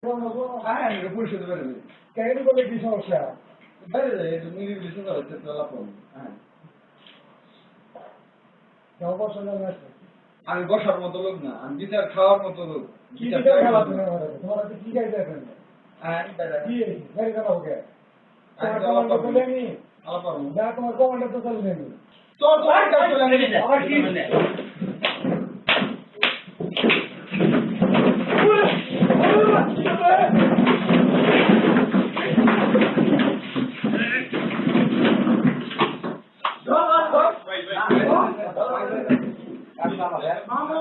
হ্যাঁ পরিশোধ করে দেবে কেন বলে কি সমস্যা বাইরে যায় একটু নিরিবিলি সুন্দর হচ্ছে তো লাভ করবো হ্যাঁ কেমন পছন্দ আছে আমি বসার মতো লোক না আমি বিচার খাওয়ার মতো লোক কি বিচার খেলা তুমি তোমার হাতে কি গাইতে আছেন হ্যাঁ কি গাড়ি চালাও কে আমি তোমার তো কমান্ডার তো নেই আলাপ করবো না তোমার কমান্ডার তো চলে নেই তোর কাজ চলে আবার কি মামু